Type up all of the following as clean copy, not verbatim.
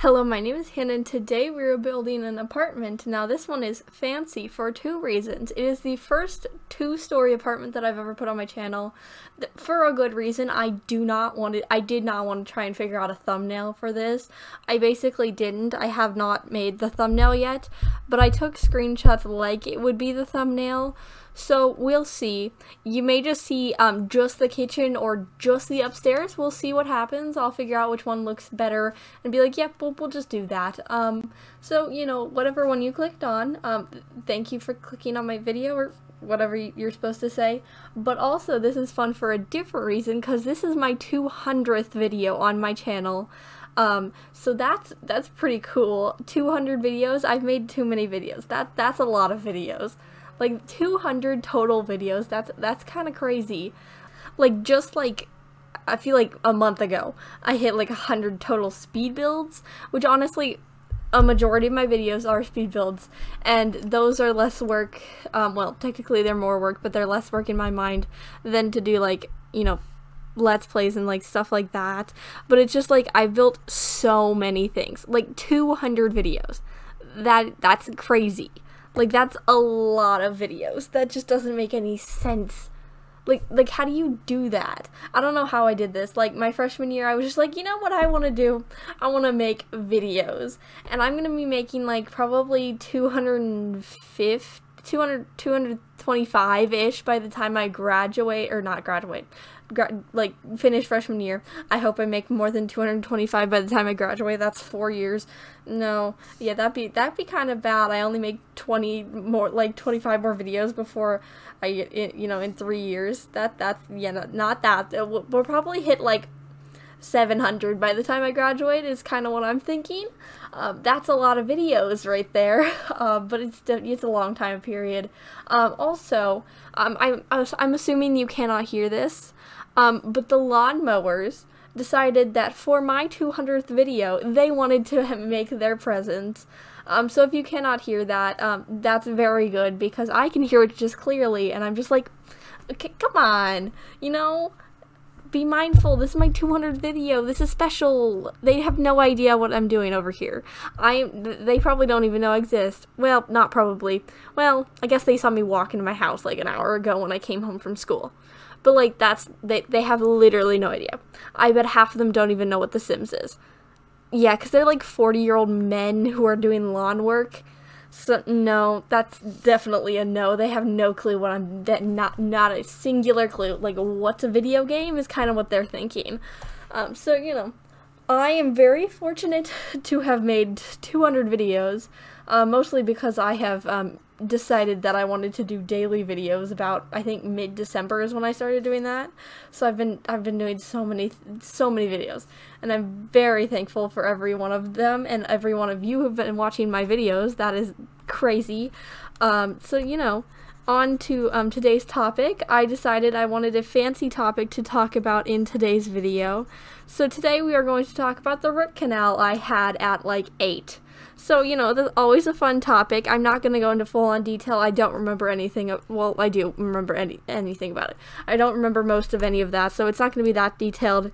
Hello, my name is Hannah, and today we are building an apartment. Now, this one is fancy for two reasons. It is the first two-story apartment that I've ever put on my channel. For a good reason. I did not want to try and figure out a thumbnail for this. I basically didn't. I have not made the thumbnail yet, but I took screenshots like it would be the thumbnail. So we'll see. You may just see just the kitchen or just the upstairs. We'll see what happens. I'll figure out which one looks better and be like, yep, we'll just do that. So, you know, whatever one you clicked on, thank you for clicking on my video or whatever you're supposed to say. But also, this is fun for a different reason because this is my 200th video on my channel. So that's pretty cool. 200 videos. I've made too many videos. That's a lot of videos. Like 200 total videos. That's kind of crazy. Like just like I feel like a month ago I hit like 100 total speed builds, which honestly a majority of my videos are speed builds, and those are less work. Well, technically they're more work, but they're less work in my mind than to do like, you know, let's plays and like stuff like that. But it's just like I built so many things. Like 200 videos. That's crazy. Like, that's a lot of videos. That just doesn't make any sense. Like, how do you do that? I don't know how I did this. Like, my freshman year, I was just like, you know what I want to do? I want to make videos. And I'm going to be making, like, probably 225-ish by the time I graduate, or not graduate, like, finish freshman year. I hope I make more than 225 by the time I graduate. That's 4 years. No, yeah, that'd be kind of bad. I only make 25 more videos before I get, you know, in 3 years. Yeah, not that. We'll probably hit like 700 by the time I graduate is kind of what I'm thinking. That's a lot of videos right there, but it's a long time period. Also, I'm assuming you cannot hear this, but the lawnmowers decided that for my 200th video, they wanted to make their presence. So if you cannot hear that, that's very good because I can hear it just clearly, and I'm just like, okay, come on, you know? Be mindful, this is my 200th video, this is special. They have no idea what I'm doing over here. They probably don't even know I exist. Well, not probably. Well, I guess they saw me walk into my house like an hour ago when I came home from school. But like, they have literally no idea. I bet half of them don't even know what The Sims is. Yeah, because they're like 40-year-old men who are doing lawn work. So, no, that's definitely a no. They have no clue what not a singular clue. Like, what's a video game is kind of what they're thinking. So, you know, I am very fortunate to have made 200 videos, mostly because I have, decided that I wanted to do daily videos about, I think, mid-December is when I started doing that. So I've been doing so many videos, and I'm very thankful for every one of them and every one of you who've been watching my videos. That is crazy. So, you know, on to today's topic. I decided I wanted a fancy topic to talk about in today's video. So today we are going to talk about the root canal I had at like 8. So, you know, that's always a fun topic. I'm not going to go into full-on detail. I don't remember anything. Well, I do remember anything about it. I don't remember most of any of that, so it's not going to be that detailed,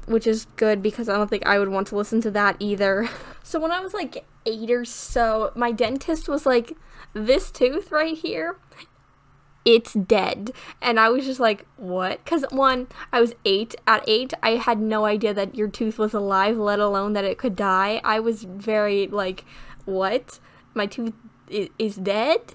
which is good because I don't think I would want to listen to that either. So when I was like 8 or so, my dentist was like, this tooth right here, it's dead. And I was just like, what? Because one, I was 8. At 8, I had no idea that your tooth was alive, let alone that it could die. I was very like, what? My tooth is dead?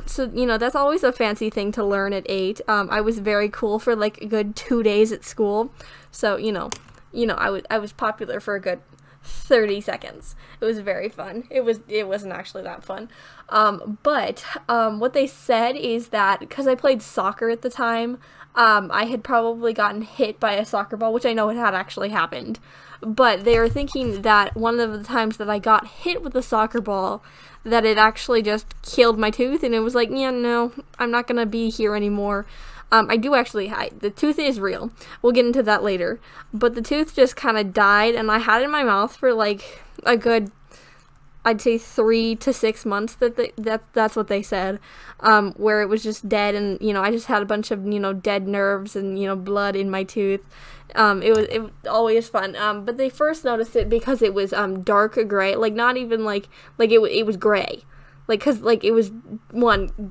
So, you know, that's always a fancy thing to learn at 8. I was very cool for like a good 2 days at school. So, you know, I was popular for a good 30 seconds. It was very fun. It wasn't actually that fun. But what they said is that because I played soccer at the time, I had probably gotten hit by a soccer ball, which I know it had actually happened. But they were thinking that one of the times that I got hit with a soccer ball, that it actually just killed my tooth, and it was like, yeah, no, I'm not gonna be here anymore. I do actually, the tooth is real. We'll get into that later. But the tooth just kind of died, and I had it in my mouth for like a good I'd say 3 to 6 months that's what they said, where it was just dead, and I just had a bunch of dead nerves and blood in my tooth. It was always fun. But they first noticed it because it was dark gray, like not even like it was gray. Like, cause like it was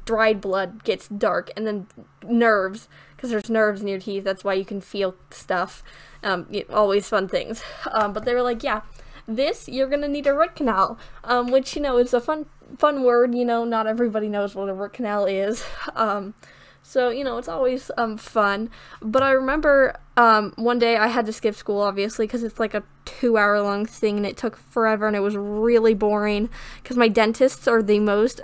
dried blood gets dark, and then nerves, cause there's nerves in your teeth. That's why you can feel stuff. Always fun things. But they were like, yeah, you're gonna need a root canal. Which is a fun word. Not everybody knows what a root canal is. So, it's always fun. But I remember one day I had to skip school, obviously, because it's like a 2-hour-long thing, and it took forever, and it was really boring, because my dentists are the most,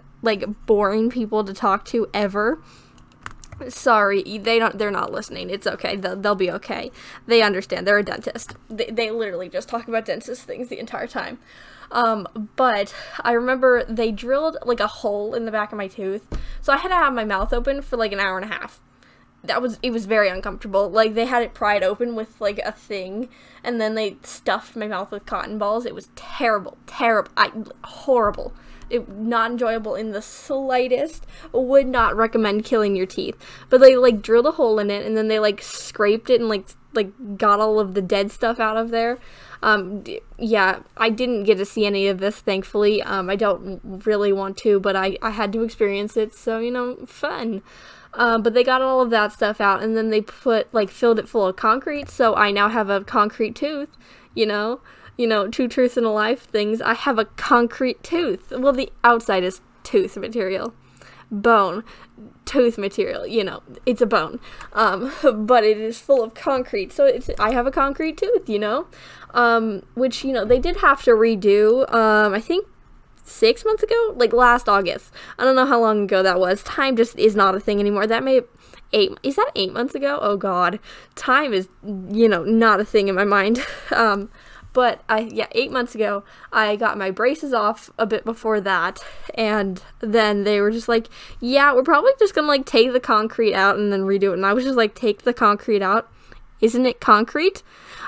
boring people to talk to ever. Sorry, they're not listening. It's okay. They'll be okay. They understand. They're a dentist. They literally just talk about dentist things the entire time. But I remember they drilled a hole in the back of my tooth, so I had to have my mouth open for an hour and a half. It was very uncomfortable. They had it pried open with a thing, and then they stuffed my mouth with cotton balls. It was terrible, horrible. Not enjoyable in the slightest. Would not recommend killing your teeth. But they drilled a hole in it, and then they scraped it and got all of the dead stuff out of there. Yeah, I didn't get to see any of this, thankfully. I don't really want to, but I had to experience it, so fun. But they got all of that stuff out, and then they filled it full of concrete, so I now have a concrete tooth, two truths and a life things. I have a concrete tooth. Well, the outside is tooth material. Bone. Tooth material. It's a bone. But it is full of concrete. So I have a concrete tooth, which, they did have to redo, I think 6 months ago? Last August. I don't know how long ago that was. Time just is not a thing anymore. Is that 8 months ago? Oh god. Time is, not a thing in my mind. But 8 months ago, I got my braces off a bit before that, and then they were just like, yeah, we're probably just gonna take the concrete out and then redo it. And I was just like, take the concrete out? Isn't it concrete?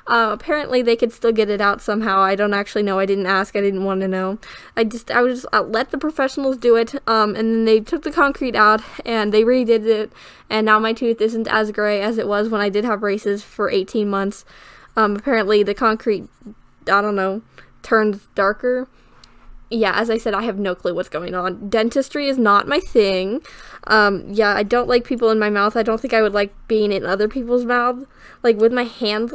Apparently they could still get it out somehow. I don't actually know. I didn't ask. I didn't want to know. I let the professionals do it, and then they took the concrete out, and they redid it, and now my tooth isn't as gray as it was when I did have braces for 18 months. Apparently the concrete, I don't know, turned darker. Yeah, as I said, I have no clue what's going on. Dentistry is not my thing. Yeah, I don't like people in my mouth. I don't think I would like being in other people's mouths. With my hands,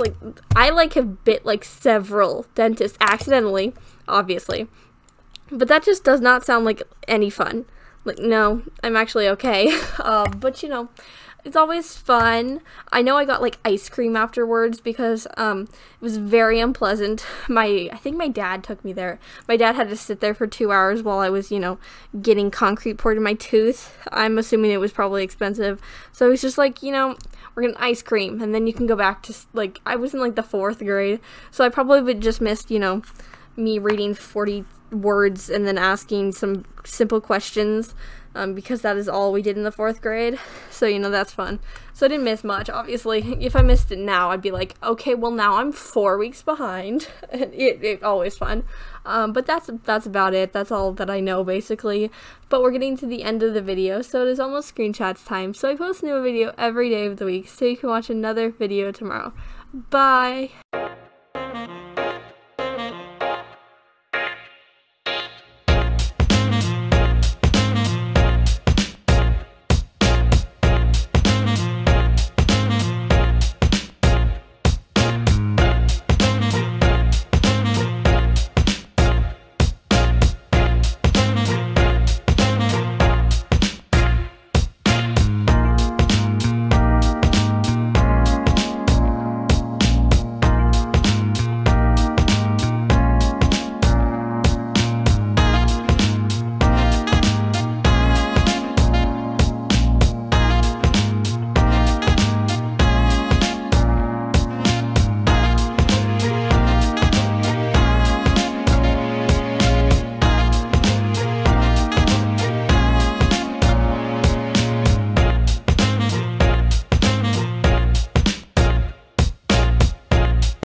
I have bit, several dentists accidentally, obviously. But that just does not sound like any fun. No, I'm actually okay. But, it's always fun. I know I got ice cream afterwards because it was very unpleasant. I think my dad took me there. My dad had to sit there for 2 hours while I was, getting concrete poured in my tooth. I'm assuming it was probably expensive. So he's just we're getting ice cream, and then you can go back to I was in the 4th grade, so I probably would just missed me reading 40 words and then asking some simple questions. Because that is all we did in the 4th grade, so that's fun. So I didn't miss much, obviously. If I missed it now, I'd be like, okay, well now I'm 4 weeks behind. It's always fun. But that's about it. That's all that I know, basically. But we're getting to the end of the video, so it is almost screenshots time. So I post a new video every day of the week, so you can watch another video tomorrow. Bye!